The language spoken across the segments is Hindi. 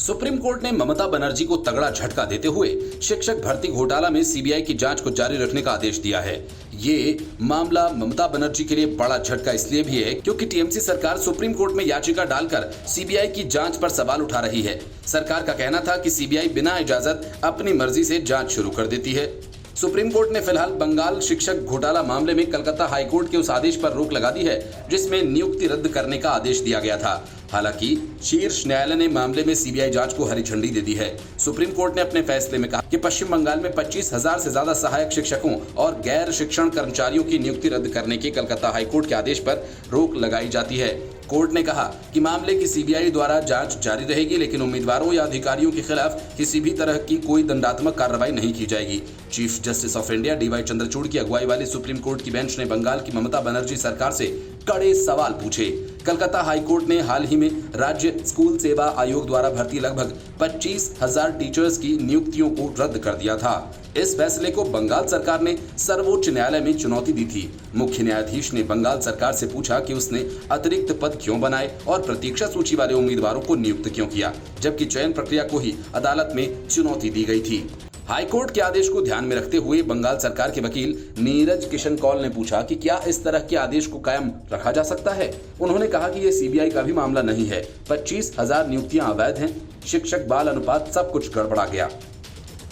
सुप्रीम कोर्ट ने ममता बनर्जी को तगड़ा झटका देते हुए शिक्षक भर्ती घोटाला में सीबीआई की जांच को जारी रखने का आदेश दिया है। ये मामला ममता बनर्जी के लिए बड़ा झटका इसलिए भी है क्योंकि टीएमसी सरकार सुप्रीम कोर्ट में याचिका डालकर सीबीआई की जांच पर सवाल उठा रही है। सरकार का कहना था कि सीबीआई बिना इजाजत अपनी मर्जी से जांच शुरू कर देती है। सुप्रीम कोर्ट ने फिलहाल बंगाल शिक्षक घोटाला मामले में कलकत्ता हाईकोर्ट के उस आदेश पर रोक लगा दी है जिसमें नियुक्ति रद्द करने का आदेश दिया गया था। हालांकि शीर्ष न्यायालय ने मामले में सीबीआई जांच को हरी झंडी दे दी है। सुप्रीम कोर्ट ने अपने फैसले में कहा कि पश्चिम बंगाल में 25,000 से ज्यादा सहायक शिक्षकों और गैर शिक्षण कर्मचारियों की नियुक्ति रद्द करने के कलकत्ता हाईकोर्ट के आदेश पर रोक लगाई जाती है। कोर्ट ने कहा कि मामले की सीबीआई द्वारा जांच जारी रहेगी, लेकिन उम्मीदवारों या अधिकारियों के खिलाफ किसी भी तरह की कोई दंडात्मक कार्रवाई नहीं की जाएगी। Chief justice of India D Y Chandrachud की अगुवाई वाली सुप्रीम कोर्ट की बेंच ने बंगाल की ममता बनर्जी सरकार से कड़े सवाल पूछे। कलकत्ता हाईकोर्ट ने हाल ही में राज्य स्कूल सेवा आयोग द्वारा भर्ती लगभग 25,000 टीचर्स की नियुक्तियों को रद्द कर दिया था। इस फैसले को बंगाल सरकार ने सर्वोच्च न्यायालय में चुनौती दी थी। मुख्य न्यायाधीश ने बंगाल सरकार से पूछा कि उसने अतिरिक्त पद क्यों बनाए और प्रतीक्षा सूची वाले उम्मीदवारों को नियुक्त क्यों किया, जबकि चयन प्रक्रिया को ही अदालत में चुनौती दी गई थी। हाईकोर्ट के आदेश को ध्यान में रखते हुए बंगाल सरकार के वकील नीरज किशन कौल ने पूछा कि क्या इस तरह के आदेश को कायम रखा जा सकता है। उन्होंने कहा कि ये सीबीआई का भी मामला नहीं है। 25,000 नियुक्तियां अवैध हैं, शिक्षक बाल अनुपात सब कुछ गड़बड़ा गया।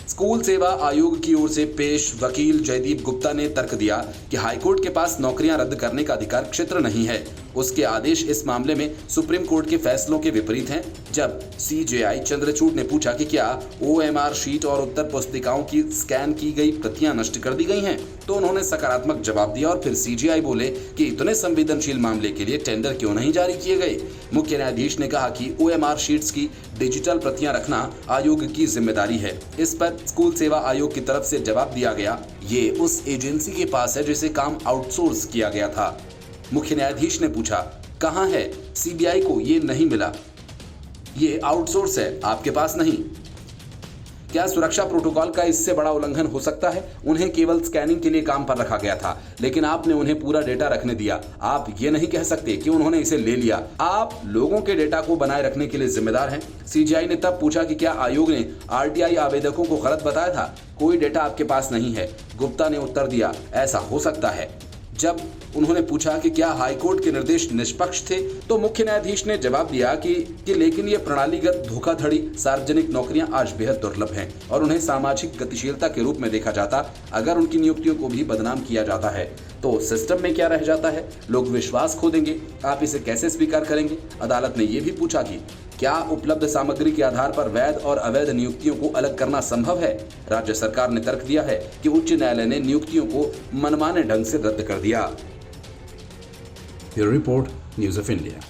स्कूल सेवा आयोग की ओर से पेश वकील जयदीप गुप्ता ने तर्क दिया कि हाईकोर्ट के पास नौकरियां रद्द करने का अधिकार क्षेत्र नहीं है। उसके आदेश इस मामले में सुप्रीम कोर्ट के फैसलों के विपरीत हैं। जब सीजेआई चंद्रचूड़ ने पूछा कि क्या ओएमआर शीट और उत्तर पुस्तिकाओं की स्कैन की गई प्रतियां नष्ट कर दी गई हैं, तो उन्होंने सकारात्मक जवाब दिया और फिर सीजेआई बोले कि इतने संवेदनशील मामले के लिए टेंडर क्यों नहीं जारी किए गए। मुख्य न्यायाधीश ने कहा कि ओएमआर शीट्स की डिजिटल प्रतियां रखना आयोग की जिम्मेदारी है। इस पर स्कूल सेवा आयोग की तरफ से जवाब दिया गया, ये उस एजेंसी के पास है जिसे काम आउटसोर्स किया गया था। मुख्य न्यायाधीश ने पूछा, कहां है? सीबीआई को ये नहीं मिला, ये आउटसोर्स है, आपके पास नहीं। क्या सुरक्षा प्रोटोकॉल का इससे बड़ा उल्लंघन हो सकता है? उन्हें केवल स्कैनिंग के लिए काम पर रखा गया था, लेकिन आपने उन्हें पूरा डेटा रखने दिया। आप ये नहीं कह सकते कि उन्होंने इसे ले लिया। आप लोगों के डेटा को बनाए रखने के लिए जिम्मेदार हैं। सीजीआई ने तब पूछा कि क्या आयोग ने आरटीआई आवेदकों को गलत बताया था? कोई डेटा आपके पास नहीं है। गुप्ता ने उत्तर दिया, ऐसा हो सकता है। जब उन्होंने पूछा कि क्या हाईकोर्ट के निर्देश निष्पक्ष थे, तो मुख्य न्यायाधीश ने जवाब दिया कि लेकिन ये प्रणालीगत धोखाधड़ी सार्वजनिक नौकरियां आज बेहद दुर्लभ हैं और उन्हें सामाजिक गतिशीलता के रूप में देखा जाता। अगर उनकी नियुक्तियों को भी बदनाम किया जाता है तो सिस्टम में क्या रह जाता है? लोग विश्वास खो देंगे। आप इसे कैसे स्वीकार करेंगे? अदालत ने यह भी पूछा कि क्या उपलब्ध सामग्री के आधार पर वैध और अवैध नियुक्तियों को अलग करना संभव है? राज्य सरकार ने तर्क दिया है कि उच्च न्यायालय ने नियुक्तियों को मनमाने ढंग से रद्द कर दिया। Bureau report, news of India.